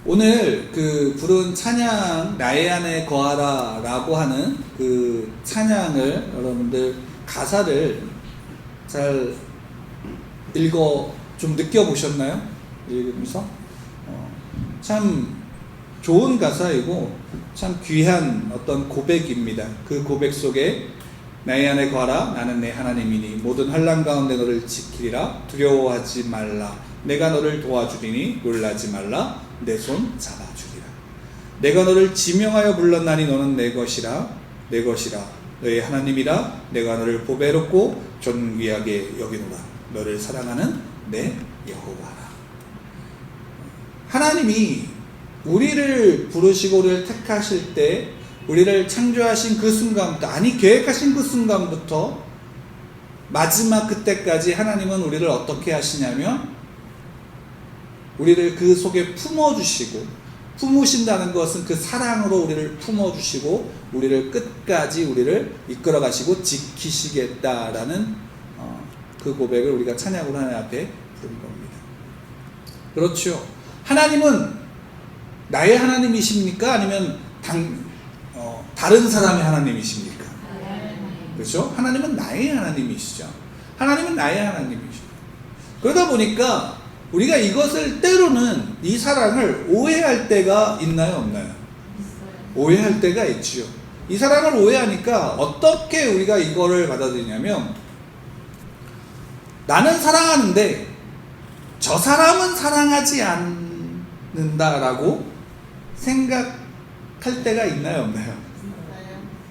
오늘 그 부른 찬양 나의 안에 거하라 라고 하는 그 찬양을 여러분들 가사를 잘 좀 느껴보셨나요? 읽으면서 참 좋은 가사이고 참 귀한 어떤 고백입니다. 그 고백 속에 나의 안에 거하라 나는 내 하나님이니 모든 환난 가운데 너를 지키리라 두려워하지 말라 내가 너를 도와주리니 놀라지 말라 내 손 잡아주리라 내가 너를 지명하여 불렀나니 너는 내 것이라 내 것이라 너의 하나님이라 내가 너를 보배롭고 존귀하게 여기노라 너를 사랑하는 내 여호와라. 하나님이 우리를 부르시고 우리를 택하실 때 우리를 창조하신 그 순간부터 계획하신 그 순간부터 마지막 그때까지 하나님은 우리를 어떻게 하시냐면 우리를 그 속에 품어주시고 품으신다는 것은 그 사랑으로 우리를 품어주시고 우리를 끝까지 우리를 이끌어가시고 지키시겠다라는 그 고백을 우리가 찬양으로 하나님 앞에 부른 겁니다. 그렇죠. 하나님은 나의 하나님이십니까? 아니면 다른 사람의 하나님이십니까? 그렇죠? 하나님은 나의 하나님이시죠. 하나님은 나의 하나님이시죠. 그러다 보니까 우리가 이것을 때로는 이 사랑을 오해할 때가 있나요? 없나요? 오해할 때가 있지요. 이 사랑을 오해하니까 어떻게 우리가 이거를 받아들이냐면 나는 사랑하는데 저 사람은 사랑하지 않는다라고 생각할 때가 있나요? 없나요?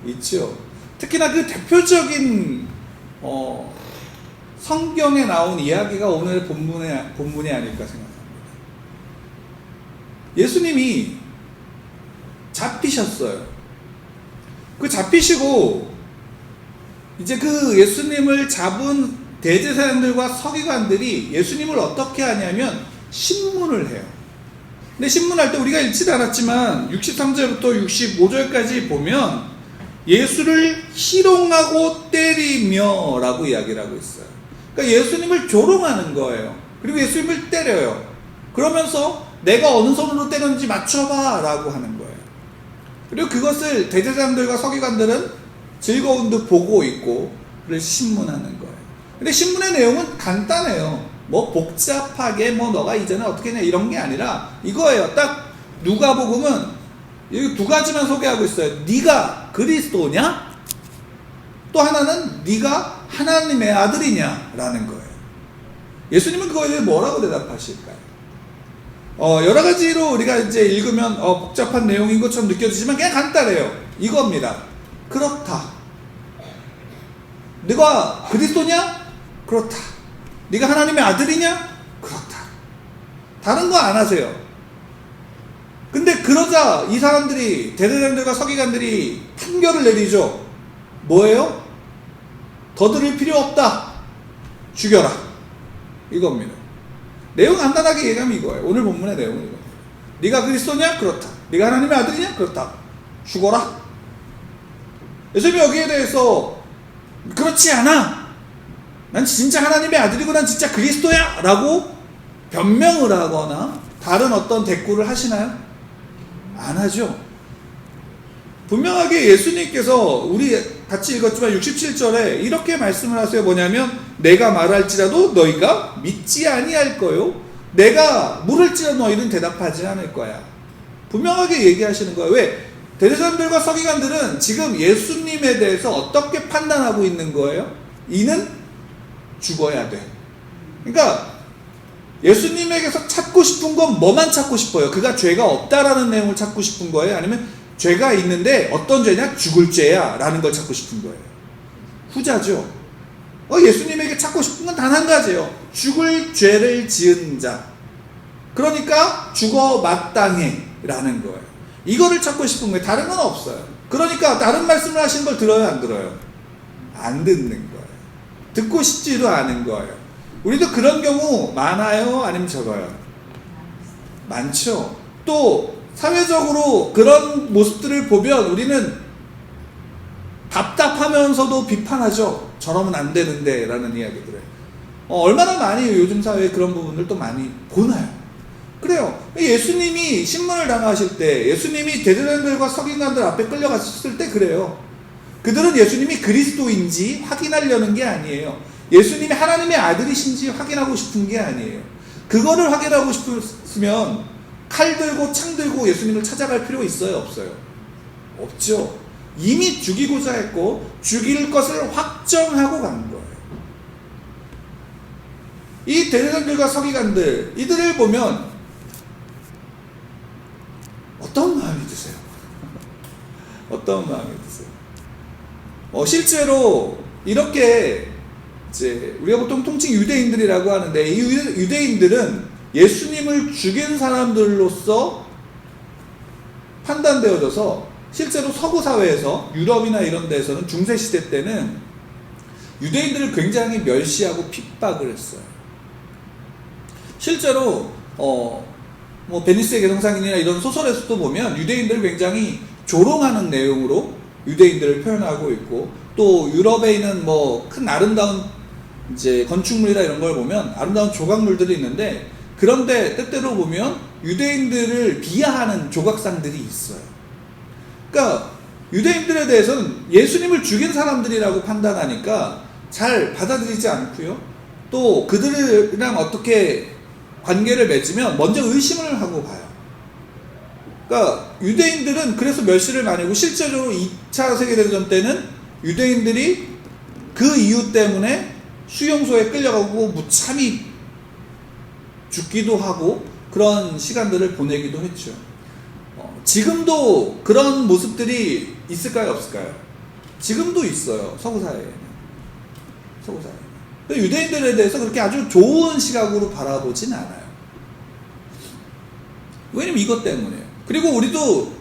있죠. 특히나 그 대표적인 성경에 나온 이야기가 오늘 본문이 아닐까 생각합니다. 예수님이 잡히셨어요. 그 잡히시고 이제 그 예수님을 잡은 대제사장들과 서기관들이 예수님을 어떻게 하냐면 신문을 해요. 근데 신문할 때 우리가 읽지도 않았지만 63절부터 65절까지 보면 예수를 희롱하고 때리며 라고 이야기를 하고 있어요. 그러니까 예수님을 조롱하는 거예요. 그리고 예수님을 때려요. 그러면서 내가 어느 손으로 때렸는지 맞춰봐 라고 하는 거예요. 그리고 그것을 대제사장들과 서기관들은 즐거운 듯 보고 있고 그걸 신문하는 거예요. 근데 신문의 내용은 간단해요. 뭐 복잡하게 너가 이제는 어떻게 했냐 이런 게 아니라 이거예요. 딱 누가복음은 여기 두 가지만 소개하고 있어요. 네가 그리스도냐? 또 하나는 네가 하나님의 아들이냐? 라는 거예요. 예수님은 그거에 대해 뭐라고 대답하실까요? 여러 가지로 우리가 이제 읽으면 복잡한 내용인 것처럼 느껴지지만 그냥 간단해요. 이겁니다. 그렇다. 네가 그리스도냐? 그렇다. 네가 하나님의 아들이냐? 그렇다. 다른 거 안 하세요. 근데 그러자 이 사람들이 대제사장들과 서기관들이 판결을 내리죠. 뭐예요? 더 들을 필요 없다. 죽여라. 이겁니다. 내용 간단하게 얘기하면 이거예요. 오늘 본문의 내용은 이거예요. 네가 그리스도냐? 그렇다. 네가 하나님의 아들이냐? 그렇다. 죽어라. 예수님이 여기에 대해서 그렇지 않아. 난 진짜 하나님의 아들이고 난 진짜 그리스도야 라고 변명을 하거나 다른 어떤 대꾸를 하시나요? 안 하죠. 분명하게 예수님께서 우리 같이 읽었지만 67절에 이렇게 말씀을 하세요. 뭐냐면 내가 말할지라도 너희가 믿지 아니할 거요 내가 물을지라도 너희는 대답하지 않을 거야. 분명하게 얘기하시는 거예요. 왜? 대제사장들과 서기관들은 지금 예수님에 대해서 어떻게 판단하고 있는 거예요? 이는 죽어야 돼. 그러니까 예수님에게서 찾고 싶은 건 뭐만 찾고 싶어요? 그가 죄가 없다라는 내용을 찾고 싶은 거예요? 아니면 죄가 있는데 어떤 죄냐? 죽을 죄야 라는 걸 찾고 싶은 거예요? 후자죠. 예수님에게 찾고 싶은 건 단 한 가지예요. 죽을 죄를 지은 자. 그러니까 죽어 마땅해 라는 거예요. 이거를 찾고 싶은 거예요. 다른 건 없어요. 그러니까 다른 말씀을 하시는 걸 들어요? 안 들어요? 안 듣는 거예요. 듣고 싶지도 않은 거예요. 우리도 그런 경우 많아요? 아니면 적어요? 많죠. 또 사회적으로 그런 모습들을 보면 우리는 답답하면서도 비판하죠. 저러면 안 되는데 라는 이야기들을 얼마나 많이 요즘 사회에 그런 부분들 또 많이 보나요? 그래요. 예수님이 신문을 당하실 때, 예수님이 대제사장들과 서기관들 앞에 끌려갔을 때 그래요. 그들은 예수님이 그리스도인지 확인하려는 게 아니에요. 예수님이 하나님의 아들이신지 확인하고 싶은 게 아니에요. 그거를 확인하고 싶으면 칼 들고 창 들고 예수님을 찾아갈 필요 있어요, 없어요? 없죠. 이미 죽이고자 했고 죽일 것을 확정하고 간 거예요. 이 대제사장들과 서기관들, 이들을 보면 어떤 마음이 드세요? 어떤 마음이 드세요? 실제로 이렇게 이제 우리가 보통 통칭 유대인들이라고 하는데, 이 유대인들은 예수님을 죽인 사람들로서 판단되어져서 실제로 서구 사회에서, 유럽이나 이런 데서는 중세 시대 때는 유대인들을 굉장히 멸시하고 핍박을 했어요. 실제로 뭐 베니스의 개성상인이나 이런 소설에서도 보면 유대인들을 굉장히 조롱하는 내용으로 유대인들을 표현하고 있고, 또 유럽에 있는 뭐 큰 아름다운 이제 건축물이나 이런 걸 보면 아름다운 조각물들이 있는데, 그런데 때때로 보면 유대인들을 비하하는 조각상들이 있어요. 그러니까 유대인들에 대해서는 예수님을 죽인 사람들이라고 판단하니까 잘 받아들이지 않고요, 또 그들이랑 어떻게 관계를 맺으면 먼저 의심을 하고 봐요. 그러니까 유대인들은 그래서 멸시를 많이 하고, 실제로 2차 세계대전 때는 유대인들이 그 이유 때문에 수용소에 끌려가고 무참히 죽기도 하고 그런 시간들을 보내기도 했죠. 지금도 그런 모습들이 있을까요, 없을까요? 지금도 있어요, 서구 사회에는. 서구 사회. 유대인들에 대해서 그렇게 아주 좋은 시각으로 바라보진 않아요. 왜냐면 이것 때문에요. 그리고 우리도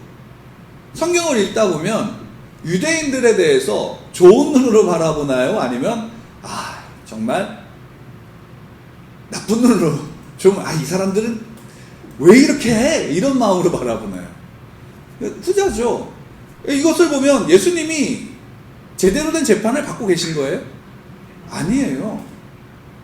성경을 읽다 보면 유대인들에 대해서 좋은 눈으로 바라보나요? 아니면 정말 나쁜 눈으로 좀 이 사람들은 왜 이렇게 해? 이런 마음으로 바라보나요? 후자죠. 이것을 보면 예수님이 제대로 된 재판을 받고 계신 거예요? 아니에요.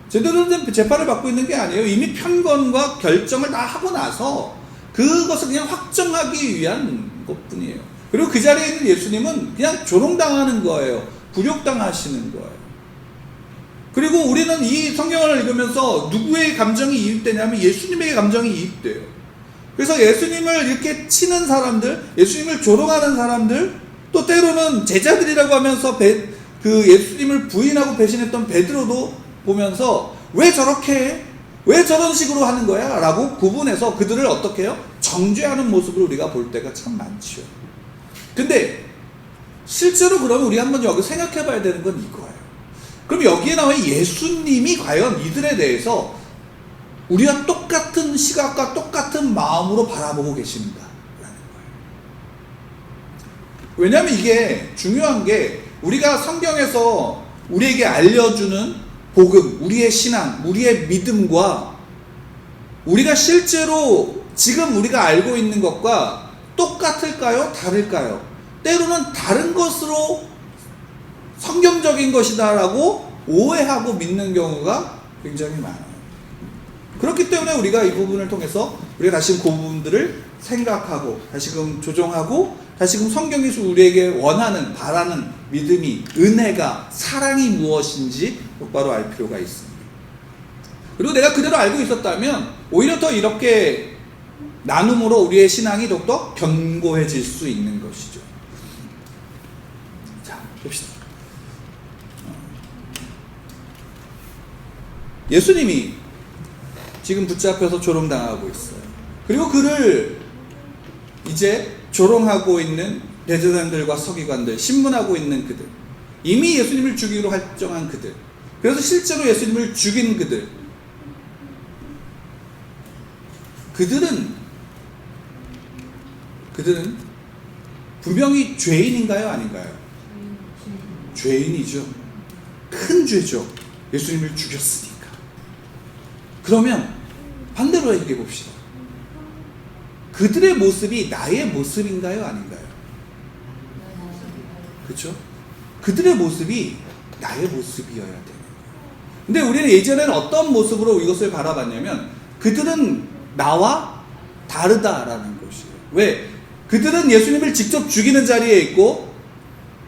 제대로 된 재판을 받고 있는 게 아니에요. 이미 편견과 결정을 다 하고 나서 그것을 그냥 확정하기 위한 것뿐이에요. 그리고 그 자리에 있는 예수님은 그냥 조롱당하는 거예요. 굴욕당하시는 거예요. 그리고 우리는 이 성경을 읽으면서 누구의 감정이 이입되냐면 예수님의 감정이 이입돼요. 그래서 예수님을 이렇게 치는 사람들, 예수님을 조롱하는 사람들, 또 때로는 제자들이라고 하면서 그 예수님을 부인하고 배신했던 베드로도 보면서 왜 저렇게 해? 왜 저런 식으로 하는 거야? 라고 구분해서 그들을 어떻게 해요? 정죄하는 모습을 우리가 볼 때가 참 많죠. 근데 실제로 그러면 우리 한번 여기 생각해 봐야 되는 건 이거예요. 그럼 여기에 나와 예수님이 과연 이들에 대해서 우리와 똑같은 시각과 똑같은 마음으로 바라보고 계신가? 라는 거예요. 왜냐하면 이게 중요한 게, 우리가 성경에서 우리에게 알려주는 복음, 우리의 신앙, 우리의 믿음과 우리가 실제로 지금 우리가 알고 있는 것과 똑같을까요? 다를까요? 때로는 다른 것으로 성경적인 것이다라고 오해하고 믿는 경우가 굉장히 많아요. 그렇기 때문에 우리가 이 부분을 통해서 우리가 다시금 그 부분들을 생각하고 다시금 조정하고 다시금 성경이 우리에게 원하는, 바라는 믿음이, 은혜가, 사랑이 무엇인지 똑바로 알 필요가 있습니다. 그리고 내가 그대로 알고 있었다면 오히려 더 이렇게 나눔으로 우리의 신앙이 더욱더 견고해질 수 있는 것이죠. 자, 봅시다. 예수님이 지금 붙잡혀서 조롱당하고 있어요. 그리고 그를 이제 조롱하고 있는 대제사장들과 서기관들, 신문하고 있는 그들, 이미 예수님을 죽이기로 결정한 그들, 그래서 실제로 예수님을 죽인 그들은 분명히 죄인인가요? 아닌가요? 죄인이죠. 큰 죄죠. 예수님을 죽였으니까. 그러면 반대로 얘기해 봅시다. 그들의 모습이 나의 모습인가요? 아닌가요? 그렇죠? 그들의 모습이 나의 모습이어야 돼요. 근데 우리는 예전에는 어떤 모습으로 이것을 바라봤냐면, 그들은 나와 다르다라는 것이에요. 왜? 그들은 예수님을 직접 죽이는 자리에 있고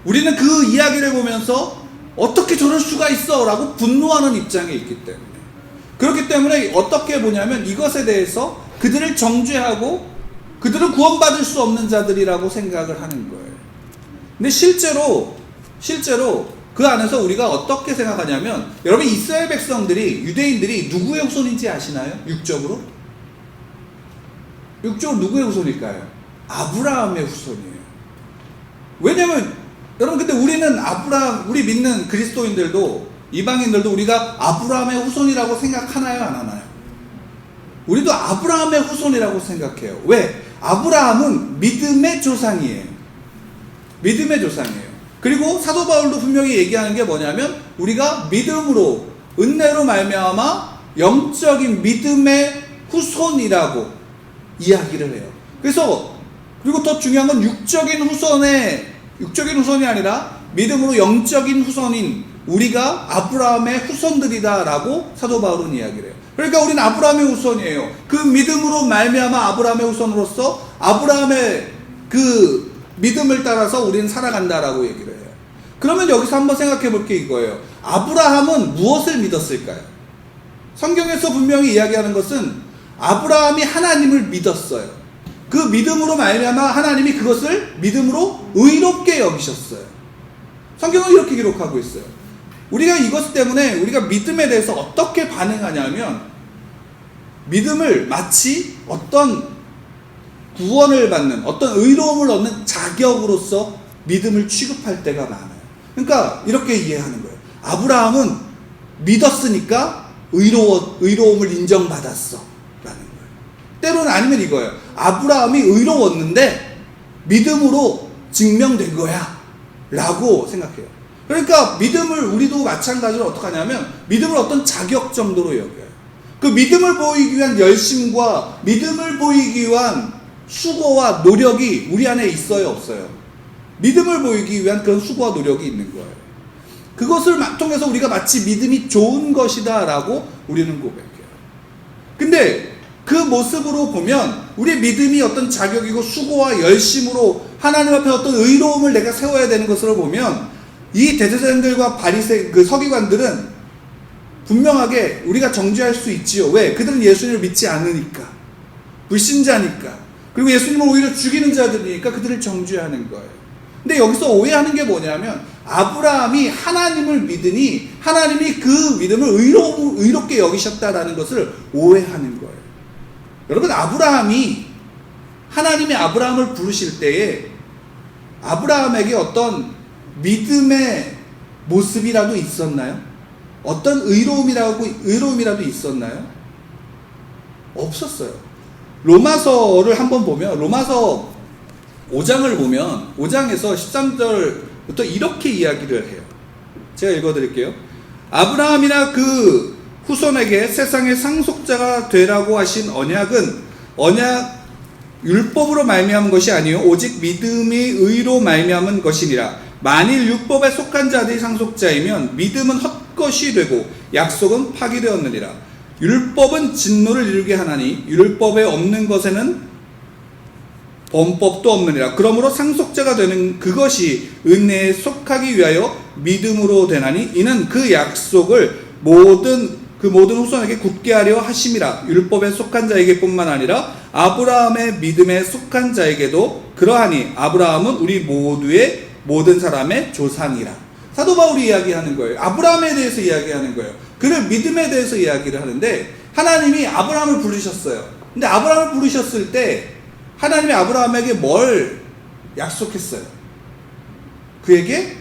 우리는 그 이야기를 보면서 어떻게 저럴 수가 있어 라고 분노하는 입장에 있기 때문에, 그렇기 때문에 어떻게 보냐면 이것에 대해서 그들을 정죄하고 그들은 구원받을 수 없는 자들이라고 생각을 하는 거예요. 근데 실제로 그 안에서 우리가 어떻게 생각하냐면, 여러분 이스라엘 백성들이, 유대인들이 누구의 후손인지 아시나요? 육적으로 누구의 후손일까요? 아브라함의 후손이에요. 왜냐면 여러분, 근데 우리는 우리 믿는 그리스도인들도 이방인들도 우리가 아브라함의 후손이라고 생각하나요? 안 하나요? 우리도 아브라함의 후손이라고 생각해요. 왜? 아브라함은 믿음의 조상이에요. 믿음의 조상이에요. 그리고 사도 바울도 분명히 얘기하는 게 뭐냐면, 우리가 믿음으로, 은혜로 말미암아 영적인 믿음의 후손이라고 이야기를 해요. 그리고 더 중요한 건 육적인 후손이 아니라 믿음으로 영적인 후손인 우리가 아브라함의 후손들이다라고 사도 바울은 이야기를 해요. 그러니까 우리는 아브라함의 후손이에요. 그 믿음으로 말미암아 아브라함의 후손으로서 아브라함의 그 믿음을 따라서 우리는 살아간다라고 얘기를 해요. 그러면 여기서 한번 생각해 볼 게 이거예요. 아브라함은 무엇을 믿었을까요? 성경에서 분명히 이야기하는 것은 아브라함이 하나님을 믿었어요. 그 믿음으로 말미암아 하나님이 그것을 믿음으로 의롭게 여기셨어요. 성경은 이렇게 기록하고 있어요. 우리가 이것 때문에 우리가 믿음에 대해서 어떻게 반응하냐면, 믿음을 마치 어떤 구원을 받는, 어떤 의로움을 얻는 자격으로서 믿음을 취급할 때가 많아요. 그러니까 이렇게 이해하는 거예요. 아브라함은 믿었으니까 의로움을 인정받았어 라는 거예요. 때로는 아니면 이거예요. 아브라함이 의로웠는데 믿음으로 증명된 거야 라고 생각해요. 그러니까 믿음을 우리도 마찬가지로 어떻게 하냐면, 믿음을 어떤 자격 정도로 여겨요. 그 믿음을 보이기 위한 열심과 믿음을 보이기 위한 수고와 노력이 우리 안에 있어요, 없어요? 믿음을 보이기 위한 그런 수고와 노력이 있는 거예요. 그것을 통해서 우리가 마치 믿음이 좋은 것이다 라고 우리는 고백해요. 근데 그 모습으로 보면 우리의 믿음이 어떤 자격이고 수고와 열심으로 하나님 앞에 어떤 의로움을 내가 세워야 되는 것으로 보면, 이 대제사장들과 그 서기관들은 분명하게 우리가 정죄할 수 있지요. 왜? 그들은 예수님을 믿지 않으니까, 불신자니까, 그리고 예수님을 오히려 죽이는 자들이니까 그들을 정죄하는 거예요. 근데 여기서 오해하는 게 뭐냐면, 아브라함이 하나님을 믿으니 하나님이 그 믿음을 의롭게 여기셨다라는 것을 오해하는 거예요. 여러분, 하나님이 아브라함을 부르실 때에 아브라함에게 어떤 믿음의 모습이라도 있었나요? 어떤 의로움이라도 있었나요? 없었어요. 로마서를 한번 보면, 로마서 5장을 보면 5장에서 13절부터 이렇게 이야기를 해요. 제가 읽어드릴게요. 아브라함이나 그 후손에게 세상의 상속자가 되라고 하신 언약은 율법으로 말미암은 것이 아니요 오직 믿음이 의로 말미암은 것이니라. 만일 율법에 속한 자들이 상속자이면 믿음은 헛것이 되고 약속은 파기되었느니라. 율법은 진노를 이루게 하나니 율법에 없는 것에는 범법도 없느니라. 그러므로 상속자가 되는 그것이 은혜에 속하기 위하여 믿음으로 되나니 이는 그 약속을 모든 후손에게 굳게 하려 하심이라. 율법에 속한 자에게뿐만 아니라 아브라함의 믿음에 속한 자에게도 그러하니 아브라함은 우리 모든 사람의 조상이라. 사도 바울이 이야기하는 거예요. 아브라함에 대해서 이야기하는 거예요. 그를 믿음에 대해서 이야기를 하는데, 하나님이 아브라함을 부르셨어요. 근데 아브라함을 부르셨을 때 하나님이 아브라함에게 뭘 약속했어요? 그에게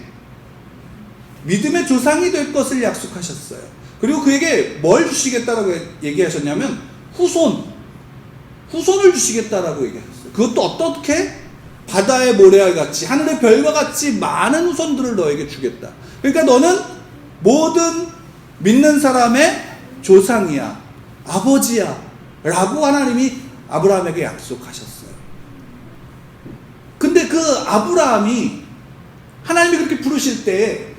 믿음의 조상이 될 것을 약속하셨어요. 그리고 그에게 뭘 주시겠다라고 얘기하셨냐면 후손을 주시겠다라고 얘기하셨어요. 그것도 어떻게? 바다의 모래알같이, 하늘의 별과 같이 많은 후손들을 너에게 주겠다. 그러니까 너는 모든 믿는 사람의 조상이야, 아버지야 라고 하나님이 아브라함에게 약속하셨어요. 근데 그 아브라함이, 하나님이 그렇게 부르실 때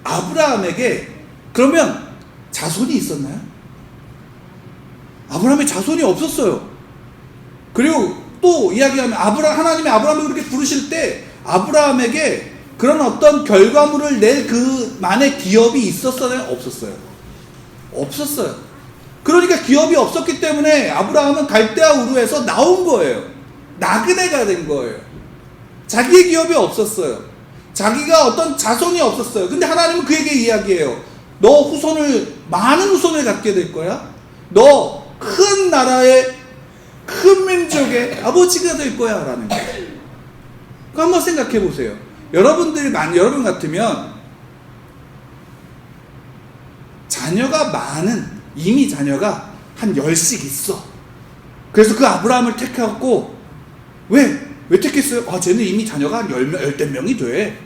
아브라함에게 그러면 자손이 있었나요? 아브라함의 자손이 없었어요. 그리고 또 이야기하면 하나님이 아브라함을 그렇게 부르실 때 아브라함에게 그런 어떤 결과물을 낼 그만의 기업이 있었어요? 없었어요? 없었어요. 그러니까 기업이 없었기 때문에 아브라함은 갈대아 우르에서 나온 거예요. 나그네가 된 거예요. 자기의 기업이 없었어요. 자기가 어떤 자손이 없었어요. 근데 하나님은 그에게 이야기해요. 너 많은 후손을 갖게 될 거야. 너 큰 나라의 큰 민족의 아버지가 될 거야 라는 거예요. 그거 한번 생각해 보세요. 여러분 같으면 이미 자녀가 한 10씩 있어. 그래서 그 아브라함을 택하고 왜 택했어요? 쟤는 이미 자녀가 한 10명이 돼.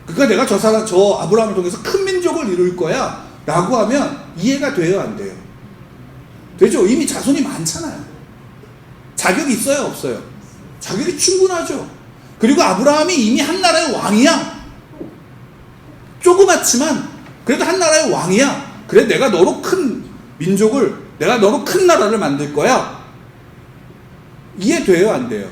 그러니까 내가 저 아브라함을 통해서 큰 민족을 이룰 거야 라고 하면 이해가 돼요, 안 돼요? 되죠? 이미 자손이 많잖아요. 자격이 있어요, 없어요? 자격이 충분하죠. 그리고 아브라함이 이미 한 나라의 왕이야. 조그맣지만 그래도 한 나라의 왕이야. 그래, 내가 너로 큰 나라를 만들 거야. 이해돼요, 안 돼요?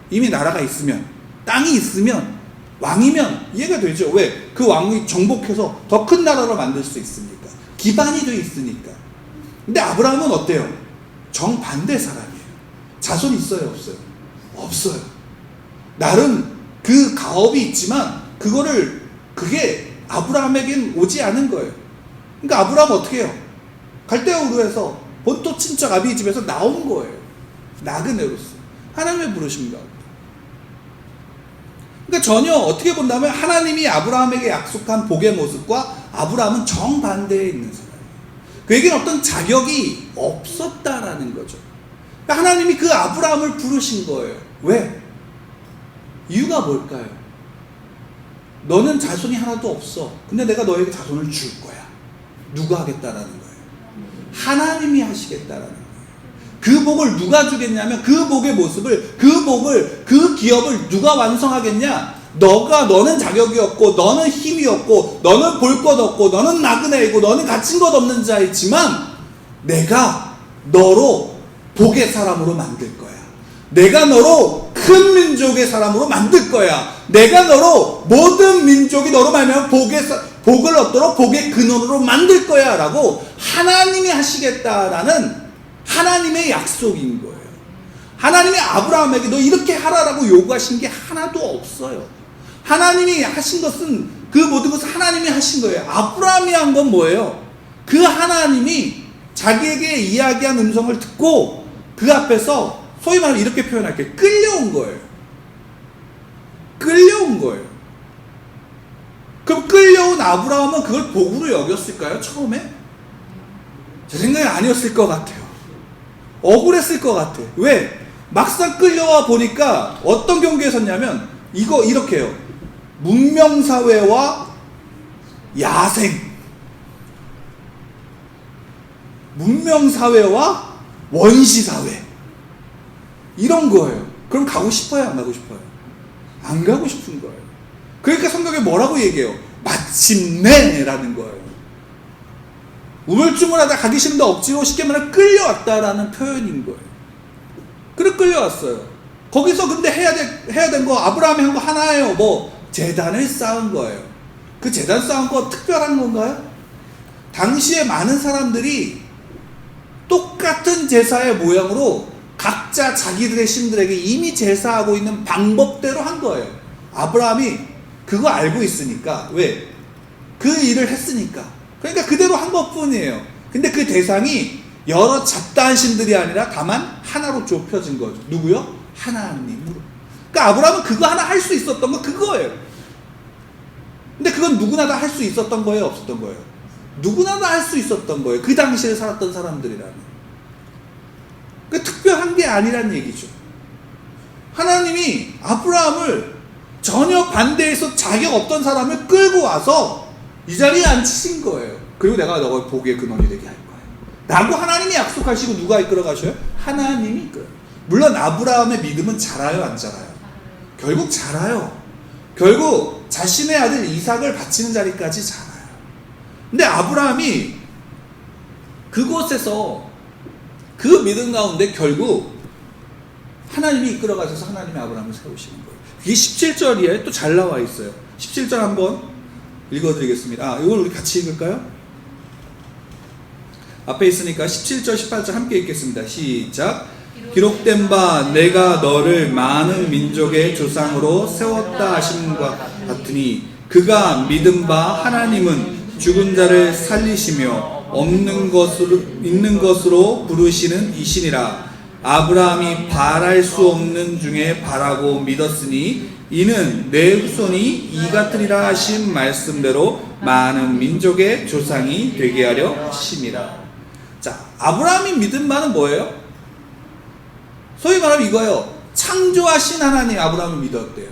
이미 나라가 있으면, 땅이 있으면, 왕이면 이해가 되죠. 왜? 그 왕이 정복해서 더 큰 나라로 만들 수 있으니까. 기반이 돼 있으니까. 근데 아브라함은 어때요? 정반대 사람이에요. 자손이 있어요, 없어요? 없어요. 나름 그 가업이 있지만 그게 아브라함에겐 오지 않은 거예요. 그러니까 아브라함은 어떻게 해요? 갈대아 우르에서 본토 친척 아비 집에서 나온 거예요. 나그네로서. 하나님의 부르심과. 그러니까 전혀 어떻게 본다면 하나님이 아브라함에게 약속한 복의 모습과 아브라함은 정반대에 있는 사람이에요. 그에게는 어떤 자격이 없었다라는 거죠. 그러니까 하나님이 그 아브라함을 부르신 거예요. 왜? 이유가 뭘까요? 너는 자손이 하나도 없어. 근데 내가 너에게 자손을 줄 거야. 누가 하겠다라는 거예요? 하나님이 하시겠다라는 거예요. 그 복을 누가 주겠냐면 그 복의 모습을, 그 기업을 누가 완성하겠냐? 너는 자격이 없고, 너는 힘이 없고, 너는 볼 것 없고, 너는 나그네이고, 너는 갖춘 것 없는 자이지만 내가 너로 복의 사람으로 만들 거야. 내가 너로 큰 민족의 사람으로 만들 거야. 내가 너로 모든 민족이 너로 말미암아 복을 얻도록 복의 근원으로 만들 거야 라고 하나님이 하시겠다라는 하나님의 약속인 거예요. 하나님이 아브라함에게 너 이렇게 하라라고 요구하신 게 하나도 없어요. 하나님이 하신 것은 그 모든 것을 하나님이 하신 거예요. 아브라함이 한 건 뭐예요? 그 하나님이 자기에게 이야기한 음성을 듣고 그 앞에서 소위 말하면 이렇게 표현할게요. 끌려온 거예요. 끌려온 거예요. 그럼 끌려온 아브라함은 그걸 복으로 여겼을까요? 처음에? 제 생각엔 아니었을 것 같아요. 억울했을 것 같아요. 왜? 막상 끌려와 보니까 어떤 경계에 섰냐면 이렇게 해요. 문명사회와 야생, 문명사회와 원시사회, 이런 거예요. 그럼 가고 싶어요, 안 가고 싶어요? 안 가고 싶은 거예요. 그러니까 성경에 뭐라고 얘기해요? 마침내라는 거예요. 우물쭈물하다 가기 싫은데 억지로 쉽게 말하면 끌려왔다라는 표현인 거예요. 그래 끌려왔어요. 거기서 근데 해야 된 거 아브라함이 한 거 하나예요. 제단을 쌓은 거예요. 그 제단 쌓은 거 특별한 건가요? 당시에 많은 사람들이 똑같은 제사의 모양으로 각자 자기들의 신들에게 이미 제사하고 있는 방법대로 한 거예요. 아브라함이 그거 알고 있으니까. 왜? 그 일을 했으니까. 그러니까 그대로 한 것뿐이에요. 근데 그 대상이 여러 잡다한 신들이 아니라 다만 하나로 좁혀진 거죠. 누구요? 하나님으로. 그러니까 아브라함은 그거 하나 할 수 있었던 거 그거예요. 근데 그건 누구나 다 할 수 있었던 거예요? 없었던 거예요? 누구나 다 할 수 있었던 거예요. 그 당시에 살았던 사람들이라면. 그 특별한 게 아니란 얘기죠. 하나님이 아브라함을 전혀 반대해서 자격 없던 사람을 끌고 와서 이 자리에 앉히신 거예요. 그리고 내가 너가 복의 근원이 되게 할 거예요 라고 하나님이 약속하시고 누가 이끌어 가셔요? 하나님이 이끌어요. 물론 아브라함의 믿음은 자라요, 안 자라요? 결국 자라요. 결국 자신의 아들 이삭을 바치는 자리까지 자라요. 근데 아브라함이 그곳에서 그 믿음 가운데 결국 하나님이 이끌어 가셔서 하나님이 아브라함을 세우시는 거예요. 이게 17절이에 또 잘 나와 있어요. 17절 한번 읽어드리겠습니다. 이걸 우리 같이 읽을까요? 앞에 있으니까 17절 18절 함께 읽겠습니다. 시작. 기록된 바 내가 너를 많은 민족의 조상으로 세웠다 하심과 같으니 그가 믿은 바 하나님은 죽은 자를 살리시며 없는 것으로 있는 것으로 부르시는 이시니라. 아브라함이 바랄 수 없는 중에 바라고 믿었으니 이는 내 후손이 이 같으리라 하신 말씀대로 많은 민족의 조상이 되게 하려 하심이라. 자, 아브라함이 믿은 바는 뭐예요? 소위 말하면 이거예요. 창조하신 하나님 아브라함을 믿었대요.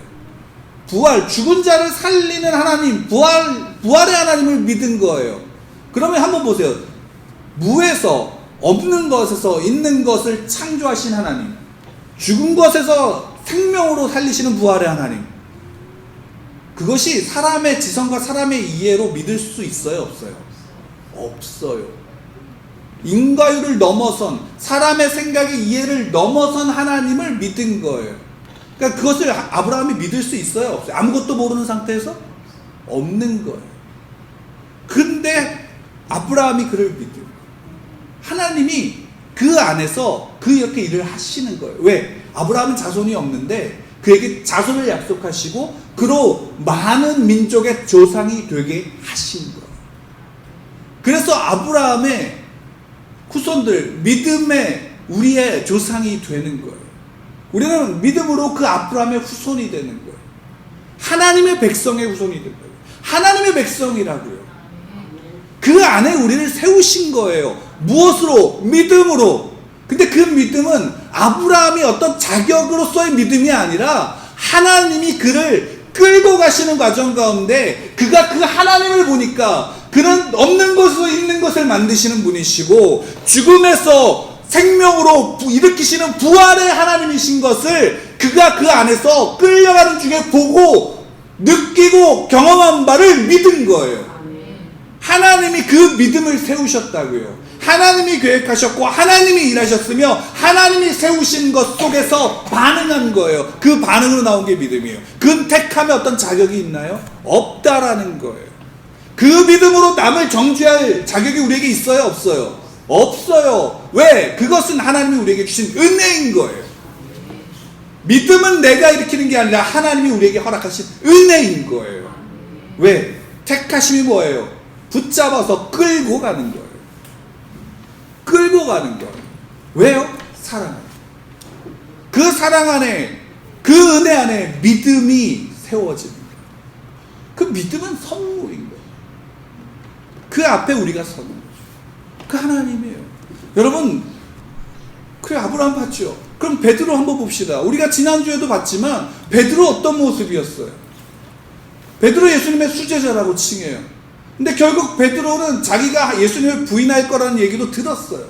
부활, 죽은 자를 살리는 하나님, 부활의 하나님을 믿은 거예요. 그러면 한번 보세요. 무에서, 없는 것에서 있는 것을 창조하신 하나님, 죽은 것에서 생명으로 살리시는 부활의 하나님, 그것이 사람의 지성과 사람의 이해로 믿을 수 있어요, 없어요? 없어요. 인과율을 넘어선, 사람의 생각의 이해를 넘어선 하나님을 믿은 거예요. 그러니까 그것을 아브라함이 믿을 수 있어요, 없어요? 아무것도 모르는 상태에서? 없는 거예요. 근데 아브라함이 그를 믿은 거예요. 하나님이 그 안에서 이렇게 일을 하시는 거예요. 왜? 아브라함은 자손이 없는데 그에게 자손을 약속하시고 그로 많은 민족의 조상이 되게 하신 거예요. 그래서 아브라함의 후손들, 믿음의 우리의 조상이 되는 거예요. 우리는 믿음으로 그 아브라함의 후손이 되는 거예요. 하나님의 백성의 후손이 되는 거예요. 하나님의 백성이라고요. 그 안에 우리를 세우신 거예요. 무엇으로? 믿음으로. 근데 그 믿음은 아브라함이 어떤 자격으로서의 믿음이 아니라 하나님이 그를 끌고 가시는 과정 가운데 그가 그 하나님을 보니까 그는 없는 것으로 있는 것을 만드시는 분이시고 죽음에서 생명으로 일으키시는 부활의 하나님이신 것을 그가 그 안에서 끌려가는 중에 보고 느끼고 경험한 바를 믿은 거예요. 하나님이 그 믿음을 세우셨다고요. 하나님이 계획하셨고 하나님이 일하셨으며 하나님이 세우신 것 속에서 반응한 거예요. 그 반응으로 나온 게 믿음이에요. 그 택함에 어떤 자격이 있나요? 없다라는 거예요. 그 믿음으로 남을 정죄할 자격이 우리에게 있어요? 없어요? 없어요. 왜? 그것은 하나님이 우리에게 주신 은혜인 거예요. 믿음은 내가 일으키는 게 아니라 하나님이 우리에게 허락하신 은혜인 거예요. 왜? 택하심이 뭐예요? 붙잡아서 끌고 가는 거예요. 끌고 가는 거예요. 왜요? 사랑 안에. 그 사랑 안에, 그 은혜 안에 믿음이 세워지는 거예요. 그 믿음은 선물인 거예요. 그 앞에 우리가 서는 거죠. 그 하나님이에요. 여러분, 그래 아브라함 봤죠? 그럼 베드로 한번 봅시다. 우리가 지난주에도 봤지만 베드로 어떤 모습이었어요? 베드로 예수님의 수제자라고 칭해요. 근데 결국 베드로는 자기가 예수님을 부인할 거라는 얘기도 들었어요.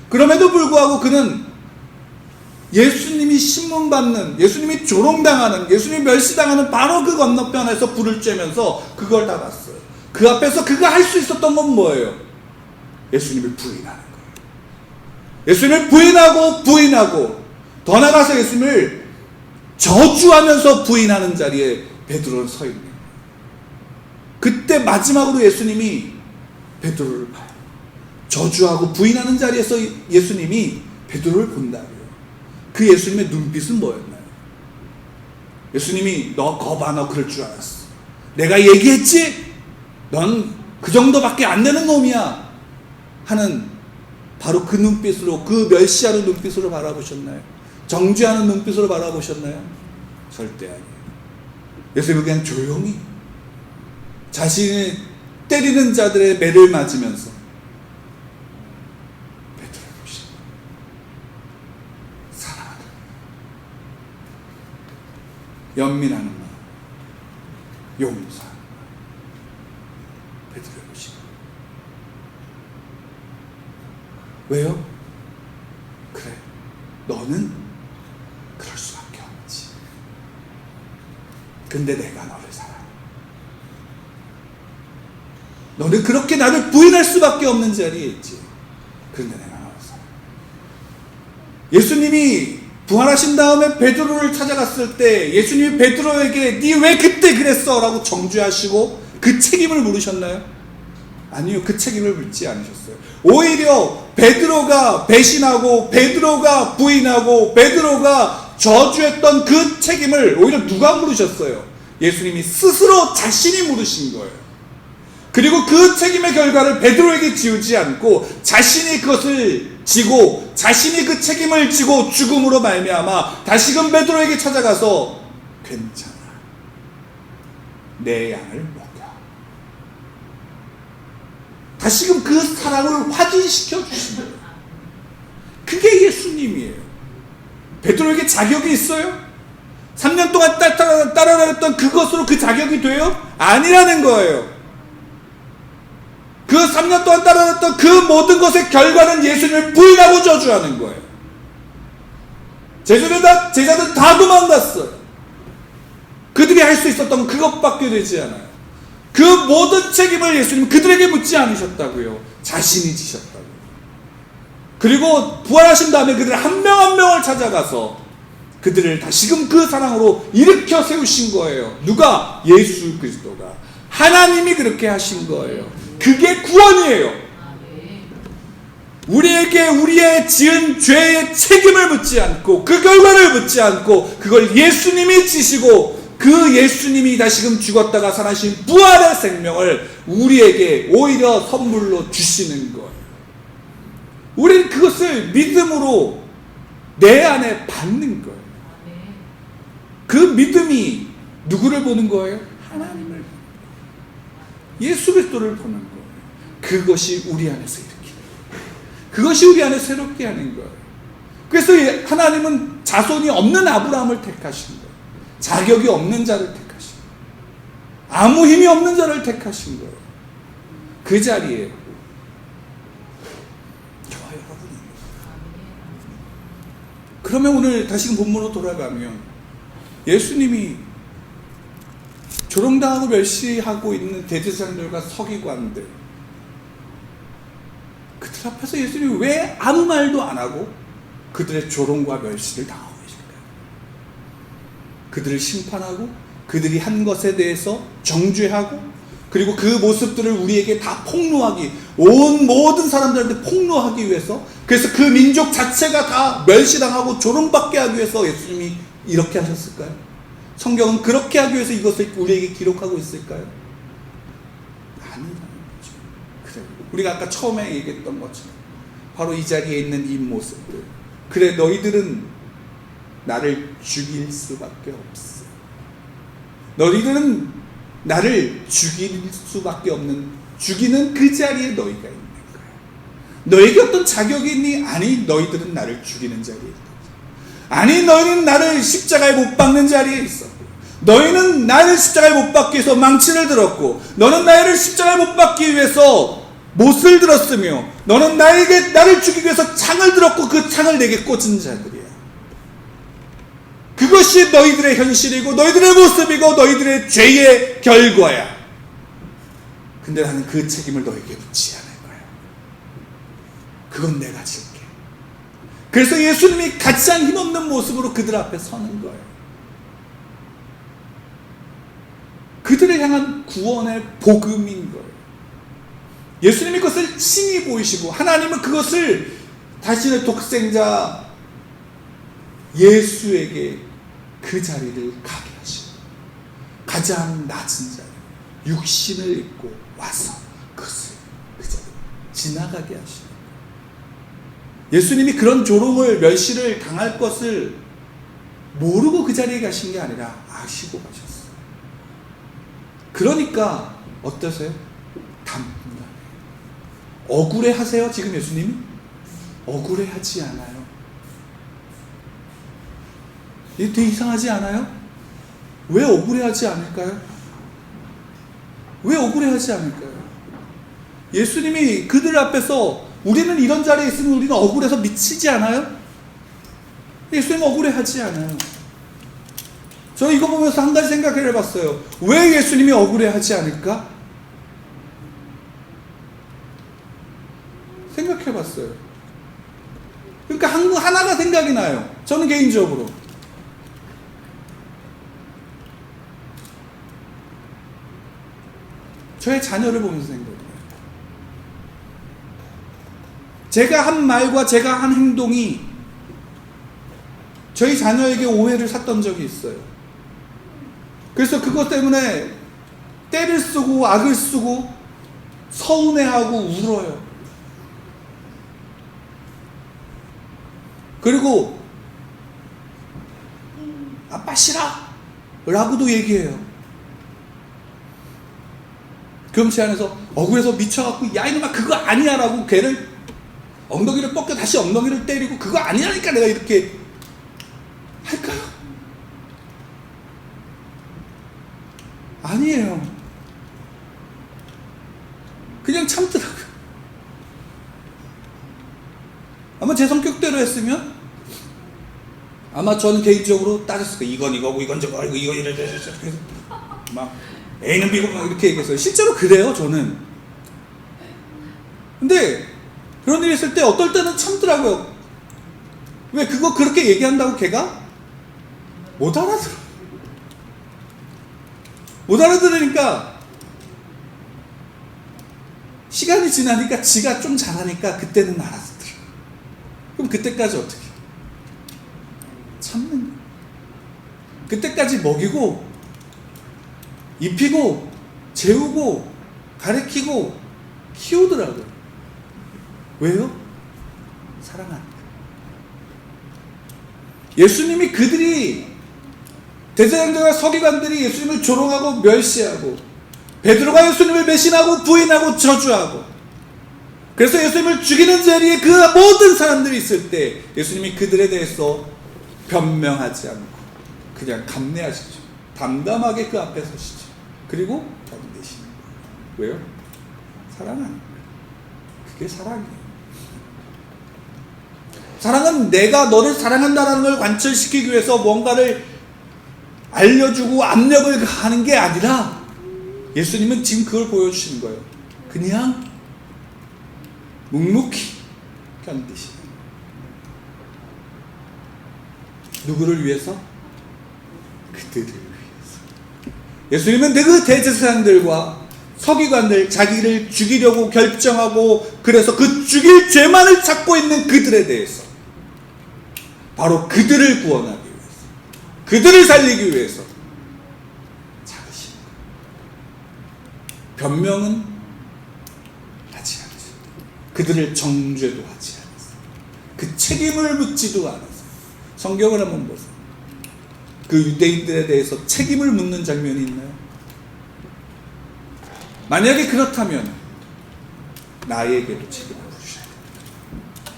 그럼에도 불구하고 그는 예수님이 신문받는, 예수님이 조롱당하는, 예수님이 멸시당하는 바로 그 건너편에서 불을 쬐면서 그걸 다 봤어요. 그 앞에서 그가 할 수 있었던 건 뭐예요? 예수님을 부인하는 거예요. 예수님을 부인하고 더 나아가서 예수님을 저주하면서 부인하는 자리에 베드로는 서 있는 거예요. 그때 마지막으로 예수님이 베드로를 봐요. 저주하고 부인하는 자리에서 예수님이 베드로를 본다고요. 그 예수님의 눈빛은 뭐였나요? 예수님이 너 거봐, 너 그럴 줄 알았어. 내가 얘기했지? 넌 그 정도밖에 안 되는 놈이야 하는 바로 그 눈빛으로, 그 멸시하는 눈빛으로 바라보셨나요? 정죄하는 눈빛으로 바라보셨나요? 절대 아니에요. 예수님은 그냥 조용히 자신이 때리는 자들의 매를 맞으면서 베드로를 보시고 사랑하는 연민하는 마음, 용서하는 마음, 베드로를 보시고. 왜요? 그래, 너는 그럴 수밖에 없지. 근데 내가 너를 사랑해. 너는 그렇게 나를 부인할 수밖에 없는 자리에 있지. 그런데 내가 너를 사랑해. 예수님이 부활하신 다음에 베드로를 찾아갔을 때 예수님이 베드로에게 네 왜 그때 그랬어? 라고 정죄하시고 그 책임을 물으셨나요? 아니요. 그 책임을 묻지 않으셨어요. 오히려 베드로가 배신하고 베드로가 부인하고 베드로가 저주했던 그 책임을 오히려 누가 물으셨어요? 예수님이 스스로 자신이 물으신 거예요. 그리고 그 책임의 결과를 베드로에게 지우지 않고 자신이 그것을 지고 자신이 그 책임을 지고 죽음으로 말미암아 다시금 베드로에게 찾아가서 괜찮아, 내 양을 먹여. 다시금 그 사랑을 확인시켜 주신 거예요. 그게 예수님이에요. 베드로에게 자격이 있어요? 3년 동안 따라다녔던 그것으로 그 자격이 돼요? 아니라는 거예요. 그 3년 동안 따라다녔던 그 모든 것의 결과는 예수님을 부인하고 저주하는 거예요. 제자들 다 도망갔어요. 그들이 할 수 있었던 그것밖에 되지 않아요. 그 모든 책임을 예수님 그들에게 묻지 않으셨다고요. 자신이 지셨다고요. 그리고 부활하신 다음에 그들 한 명 한 명을 찾아가서 그들을 다시금 그 사랑으로 일으켜 세우신 거예요. 누가? 예수 그리스도가. 하나님이 그렇게 하신 거예요. 그게 구원이에요. 우리에게 우리의 지은 죄의 책임을 묻지 않고 그 결과를 묻지 않고 그걸 예수님이 지시고 그 예수님이 다시금 죽었다가 살아신 부활의 생명을 우리에게 오히려 선물로 주시는 거예요. 우리는 그것을 믿음으로 내 안에 받는 거예요. 그 믿음이 누구를 보는 거예요? 하나님을 보는 거예요. 예수 그리스도를 보는 거예요. 그것이 우리 안에서 일으키는 거예요. 그것이 우리 안에 새롭게 하는 거예요. 그래서 하나님은 자손이 없는 아브라함을 택하신 거예요. 자격이 없는 자를 택하신 거예요. 아무 힘이 없는 자를 택하신 거예요. 그 자리에 저와 여러분입니다. 그러면 오늘 다시 본문으로 돌아가면 예수님이 조롱당하고 멸시하고 있는 대제사장들과 서기관들, 그들 앞에서 예수님이 왜 아무 말도 안 하고 그들의 조롱과 멸시를 당하고 계실까요? 그들을 심판하고 그들이 한 것에 대해서 정죄하고 그리고 그 모습들을 우리에게 다 폭로하기, 온 모든 사람들한테 폭로하기 위해서, 그래서 그 민족 자체가 다 멸시당하고 조롱받게 하기 위해서 예수님이 이렇게 하셨을까요? 성경은 그렇게 하기 위해서 이것을 우리에게 기록하고 있을까요? 아니라는 거죠. 그래, 우리가 아까 처음에 얘기했던 것처럼 바로 이 자리에 있는 이 모습들. 그래, 너희들은 나를 죽일 수밖에 없어. 너희들은 나를 죽일 수밖에 없는, 죽이는 그 자리에 너희가 있는 거야. 너에게 어떤 자격이 있니? 아니, 너희들은 나를 죽이는 자리에 있다. 아니, 너희는 나를 십자가에 못 박는 자리에 있었고, 너희는 나를 십자가에 못 박기 위해서 망치를 들었고, 너는 나를 십자가에 못 박기 위해서 못을 들었으며, 너는 나를 죽이기 위해서 창을 들었고 그 창을 내게 꽂은 자들이야. 그것이 너희들의 현실이고 너희들의 모습이고 너희들의 죄의 결과야. 근데 나는 그 책임을 너에게 묻지 않을 거야. 그건 내가 질게. 그래서 예수님이 가장 힘없는 모습으로 그들 앞에 서는 거예요. 그들을 향한 구원의 복음인 거예요. 예수님이 그것을 친히 보이시고 하나님은 그것을 자신의 독생자 예수에게 그 자리를 가게 하시고, 가장 낮은 자리, 육신을 입고 와서 그것을 그 자리를 지나가게 하시고, 예수님이 그런 조롱을 멸시를 당할 것을 모르고 그 자리에 가신 게 아니라 아시고 가셨어요. 그러니까 어떠세요? 단순하게 억울해 하세요? 지금 예수님이? 억울해 하지 않아요. 이게 되게 이상하지 않아요? 왜 억울해 하지 않을까요? 왜 억울해 하지 않을까요? 예수님이 그들 앞에서 우리는 이런 자리에 있으면 우리는 억울해서 미치지 않아요? 예수님은 억울해 하지 않아요. 저는 이거 보면서 한 가지 생각을 해봤어요. 왜 예수님이 억울해 하지 않을까? 생각해봤어요. 그러니까 하나가 생각이 나요. 저는 개인적으로. 저의 자녀를 보면서 생각해요. 제가 한 말과 제가 한 행동이 저희 자녀에게 오해를 샀던 적이 있어요. 그래서 그것 때문에 때를 쓰고 악을 쓰고 서운해하고 울어요. 그리고 아빠 싫어 라고도 얘기해요. 그럼 제 안에서 억울해서 미쳐갖고 야 이놈아 그거 아니야 라고 걔를 엉덩이를 뻗겨 다시 엉덩이를 때리고 그거 아니라니까 내가 이렇게 할까요? 아니에요. 그냥 참더라고요. 아마 제 성격대로 했으면 아마 저는 개인적으로 따졌을 거예요. 이건 이거고 이건 저거 이거 이래 그래서 막 A는 B고 막 이렇게 얘기했어요. 실제로 그래요 저는. 근데 그런 일이 있을 때 어떨 때는 참더라고요. 왜 그거 그렇게 얘기한다고 걔가 못 알아들어. 못 알아들으니까 시간이 지나니까 지가 좀 잘하니까 그때는 알아듣더라. 그럼 그때까지 어떻게? 참는 거야. 그때까지 먹이고 입히고 재우고 가르치고 키우더라고요. 왜요? 사랑하니까. 예수님이 그들이 대제사장들과 서기관들이 예수님을 조롱하고 멸시하고 베드로가 예수님을 배신하고 부인하고 저주하고 그래서 예수님을 죽이는 자리에 그 모든 사람들이 있을 때 예수님이 그들에 대해서 변명하지 않고 그냥 감내하시죠. 담담하게 그 앞에 서시죠. 그리고 견디시는 거예요. 왜요? 사랑하는 거예요. 그게 사랑이에요. 사랑은 내가 너를 사랑한다는 걸 관철시키기 위해서 뭔가를 알려주고 압력을 가하는 게 아니라 예수님은 지금 그걸 보여주시는 거예요. 그냥 묵묵히 견디시는 거예요. 누구를 위해서? 그들을 위해서. 예수님은 그 대제사장들과 서기관들, 자기를 죽이려고 결정하고 그래서 그 죽일 죄만을 찾고 있는 그들에 대해서 바로 그들을 구원하기 위해서 그들을 살리기 위해서 찾으시는 거예요. 변명은 하지 않으세요. 그들을 정죄도 하지 않으세요. 그 책임을 묻지도 않으세요. 성경을 한번 보세요. 그 유대인들에 대해서 책임을 묻는 장면이 있나요? 만약에 그렇다면 나에게도 책임을 묻으셔야 됩니다.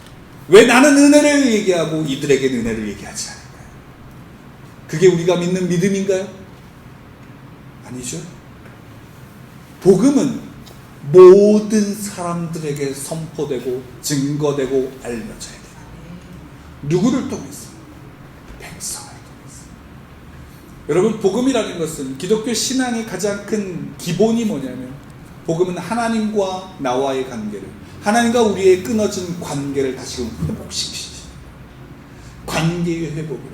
왜 나는 은혜를 얘기하고 이들에게는 은혜를 얘기하지 않을까요? 그게 우리가 믿는 믿음인가요? 아니죠. 복음은 모든 사람들에게 선포되고 증거되고 알려져야 돼요. 누구를 통해서? 백성을 통해서. 여러분, 복음이라는 것은 기독교 신앙의 가장 큰 기본이 뭐냐면 복음은 하나님과 나와의 관계를, 하나님과 우리의 끊어진 관계를 다시금 회복시키시죠. 관계의 회복이라.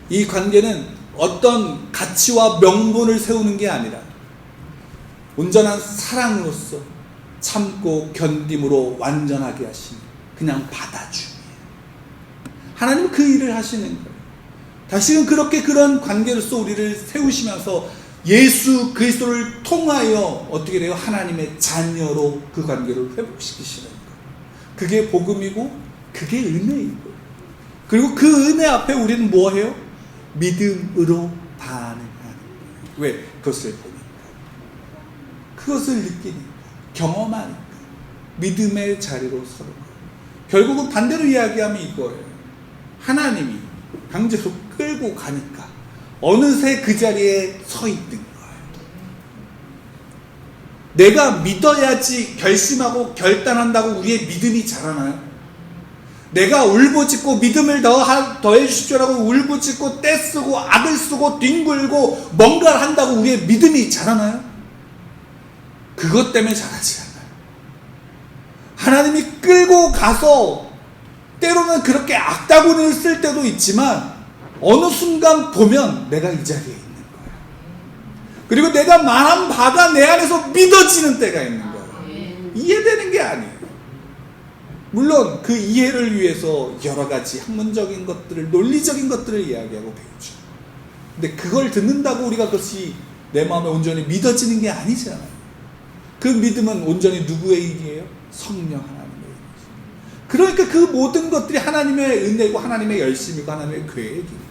이 관계는 어떤 가치와 명분을 세우는 게 아니라 온전한 사랑으로서 참고 견딤으로 완전하게 하시는 그냥 받아줌이에요. 하나님은 그 일을 하시는 거예요. 다시금 그렇게 그런 관계로서 우리를 세우시면서 예수 그리스도를 통하여 어떻게 돼요? 하나님의 자녀로 그 관계를 회복시키시는 거예요. 그게 복음이고 그게 은혜이고, 그리고 그 은혜 앞에 우리는 뭐 해요? 믿음으로 반응하는 거예요. 왜? 그것을 보니까, 그것을 느끼니까, 경험하니까 믿음의 자리로 서는 거예요. 결국은 반대로 이야기하면 이거예요. 하나님이 강제로 끌고 가니까 어느새 그 자리에 서 있는 거예요. 내가 믿어야지 결심하고 결단한다고 우리의 믿음이 자라나요? 내가 울부짖고 믿음을 더해 주십시오라고 울부짖고 떼쓰고 악을 쓰고 뒹굴고 뭔가를 한다고 우리의 믿음이 자라나요? 그것 때문에 자라지 않아요. 하나님이 끌고 가서 때로는 그렇게 악다구니를 쓸 때도 있지만 어느 순간 보면 내가 이 자리에 있는 거야. 그리고 내가 말한 바가 내 안에서 믿어지는 때가 있는 거야. 이해되는 게 아니에요. 물론 그 이해를 위해서 여러 가지 학문적인 것들을, 논리적인 것들을 이야기하고 배우죠. 근데 그걸 듣는다고 우리가 그것이 내 마음에 온전히 믿어지는 게 아니잖아요. 그 믿음은 온전히 누구의 일이에요? 성령 하나님의 일이죠. 그러니까 그 모든 것들이 하나님의 은혜고 하나님의 열심이고 하나님의 계획입니다.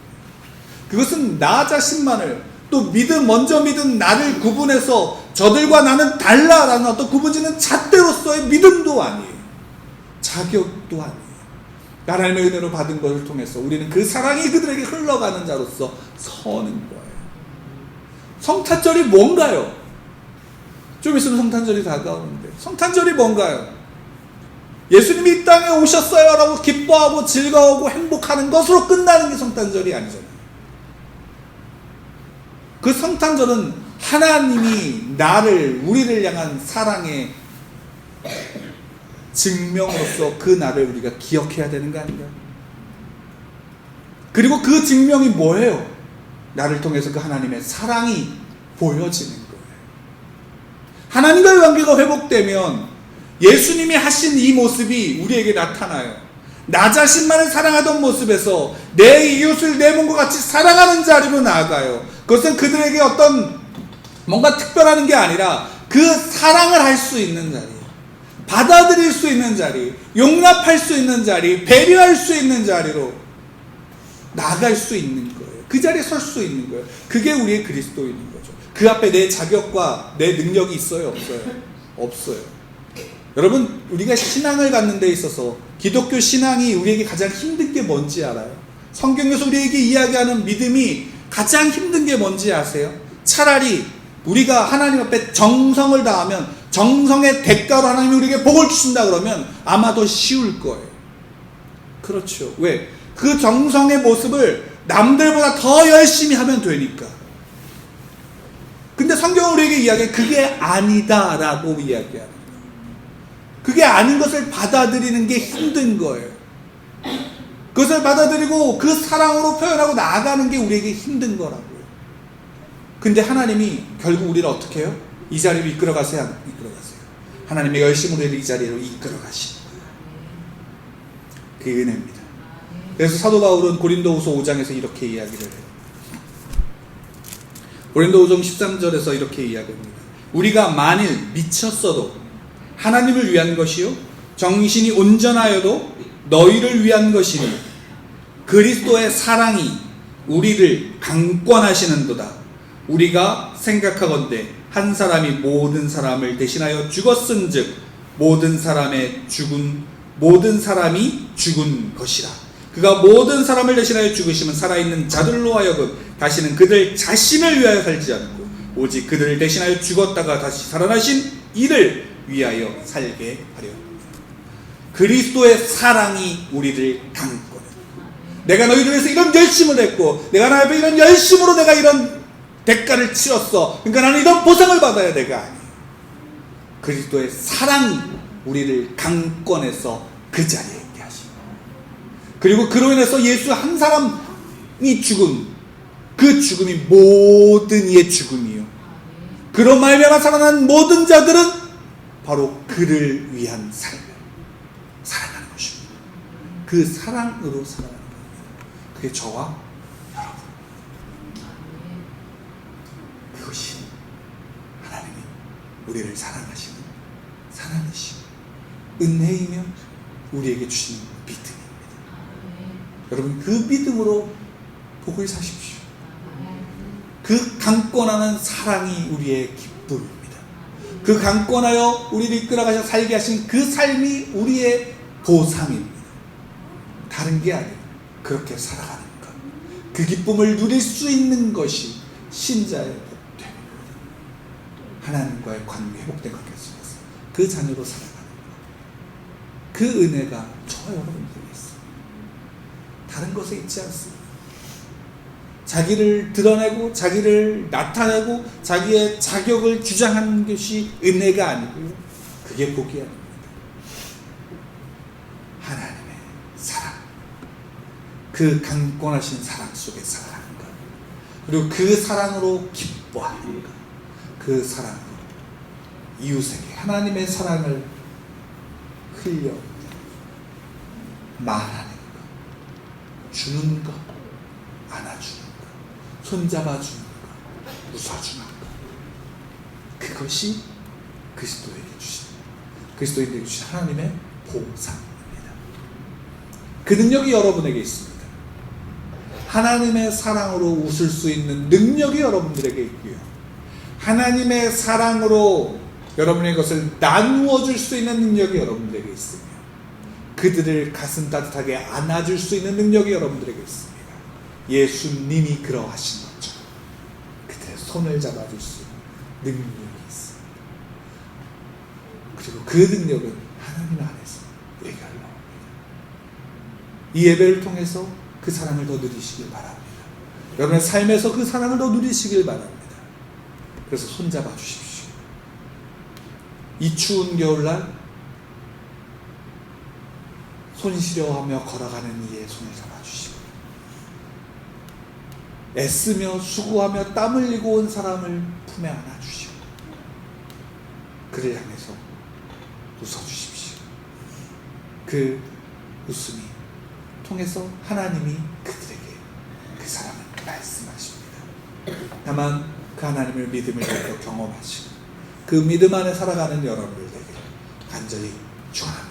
그것은 나 자신만을, 또 먼저 믿은 나를 구분해서 저들과 나는 달라라는 어떤 구분짓는 잣대로서의 믿음도 아니에요. 자격도 아니에요. 하나님의 은혜로 받은 것을 통해서 우리는 그 사랑이 그들에게 흘러가는 자로서 서는 거예요. 성탄절이 뭔가요? 좀 있으면 성탄절이 다가오는데 성탄절이 뭔가요? 예수님이 이 땅에 오셨어요 라고 기뻐하고 즐거워하고 행복하는 것으로 끝나는 게 성탄절이 아니잖아요. 그 성탄절은 하나님이 우리를 향한 사랑의 증명으로서 그 날을 우리가 기억해야 되는 거 아닌가요? 그리고 그 증명이 뭐예요? 나를 통해서 그 하나님의 사랑이 보여지는 거예요. 하나님과의 관계가 회복되면 예수님이 하신 이 모습이 우리에게 나타나요. 나 자신만을 사랑하던 모습에서 내 이웃을 내 몸과 같이 사랑하는 자리로 나아가요. 그것은 그들에게 어떤 뭔가 특별한 게 아니라 그 사랑을 할 수 있는 자리, 받아들일 수 있는 자리, 용납할 수 있는 자리, 배려할 수 있는 자리로 나아갈 수 있는 거예요. 그 자리에 설 수 있는 거예요. 그게 우리의 그리스도인인 거죠. 그 앞에 내 자격과 내 능력이 있어요? 없어요? 없어요. 여러분, 우리가 신앙을 갖는 데 있어서 기독교 신앙이 우리에게 가장 힘든 게 뭔지 알아요? 성경에서 우리에게 이야기하는 믿음이 가장 힘든 게 뭔지 아세요? 차라리 우리가 하나님 앞에 정성을 다하면 정성의 대가로 하나님이 우리에게 복을 주신다 그러면 아마 더 쉬울 거예요. 그렇죠. 왜? 그 정성의 모습을 남들보다 더 열심히 하면 되니까. 근데 성경은 우리에게 이야기해 그게 아니다라고 이야기하는 거예요. 그게 아닌 것을 받아들이는 게 힘든 거예요. 그것을 받아들이고 그 사랑으로 표현하고 나아가는 게 우리에게 힘든 거라고요. 근데 하나님이 결국 우리를 어떻게 해요? 이 자리로 이끌어가세요? 이끌어가세요. 하나님의 열심으로 우리를 이 자리로 이끌어가시는 거예요. 그 은혜입니다. 그래서 사도 바울은 고린도후서 5장에서 이렇게 이야기를 해요. 고린도후서 13절에서 이렇게 이야기합니다. 우리가 만일 미쳤어도 하나님을 위한 것이요 정신이 온전하여도 너희를 위한 것이니 그리스도의 사랑이 우리를 강권하시는도다. 우리가 생각하건대 한 사람이 모든 사람을 대신하여 죽었은즉 모든 사람이 죽은 것이라. 그가 모든 사람을 대신하여 죽으시면 살아있는 자들로 하여금 다시는 그들 자신을 위하여 살지 않고 오직 그들을 대신하여 죽었다가 다시 살아나신 이를 위하여 살게 하려. 그리스도의 사랑이 우리를 강권해. 내가 너희를 위해서 이런 열심을 했고 내가 하나님 앞에 이런 열심으로 내가 이런 대가를 치렀어. 그러니까 나는 이런 보상을 받아야 돼가 아니에요. 그리스도의 사랑이 우리를 강권해서 그 자리에 있게 하시고, 그리고 그로 인해서 예수 한 사람이 죽은 그 죽음이 모든 이의 죽음이요 그로 말미암아 살아난 모든 자들은 바로 그를 위한 삶을 살아가는 것입니다. 그 사랑으로 살아가는 겁니다. 그게 저와 여러분. 그것이 하나님이 우리를 사랑하시는 사랑이시고 은혜이며 우리에게 주시는 믿음입니다. 여러분, 그 믿음으로 복을 사십시오. 그 강권하는 사랑이 우리의 기쁨입니다. 그 강권하여 우리를 이끌어가셔 살게 하신 그 삶이 우리의 보상입니다. 다른 게 아니에요. 그렇게 살아가는 것, 그 기쁨을 누릴 수 있는 것이 신자의 복됨입니다. 하나님과의 관계, 회복된 관계 속에서 그 자녀로 살아가는 것, 그 은혜가 저 여러분들에게 있습니다. 다른 것에 있지 않습니다. 자기를 드러내고 자기를 나타내고 자기의 자격을 주장하는 것이 은혜가 아니고요, 그게 복이 아닙니다. 그 강권하신 사랑 속에 살아가는 것, 그리고 그 사랑으로 기뻐하는 것, 그 사랑으로 이웃에게 하나님의 사랑을 흘려 말하는 것, 주는 것, 안아주는 것, 손잡아주는 것, 웃어주는 것, 그것이 그리스도인에게 주신 하나님의 보상입니다. 그 능력이 여러분에게 있습니다. 하나님의 사랑으로 웃을 수 있는 능력이 여러분들에게 있고요, 하나님의 사랑으로 여러분의 것을 나누어 줄 수 있는 능력이 여러분들에게 있으며, 그들을 가슴 따뜻하게 안아줄 수 있는 능력이 여러분들에게 있습니다. 예수님이 그러하신 것처럼 그들의 손을 잡아줄 수 있는 능력이 있습니다. 그리고 그 능력은 하나님 안에서 우리가 흘러옵니다. 이 예배를 통해서 그 사랑을 더 누리시길 바랍니다. 여러분의 삶에서 그 사랑을 더 누리시길 바랍니다. 그래서 손잡아 주십시오. 이 추운 겨울날 손 시려하며 걸어가는 이의 손을 잡아주시고, 애쓰며 수고하며 땀 흘리고 온 사람을 품에 안아주시고, 그를 향해서 웃어주십시오. 그 웃음이 통해서 하나님이 그들에게 그 사랑을 말씀하십니다. 다만 그 하나님을 믿음을 가지고 경험하시고 그 믿음 안에 살아가는 여러분들 되길 간절히 축원합니다.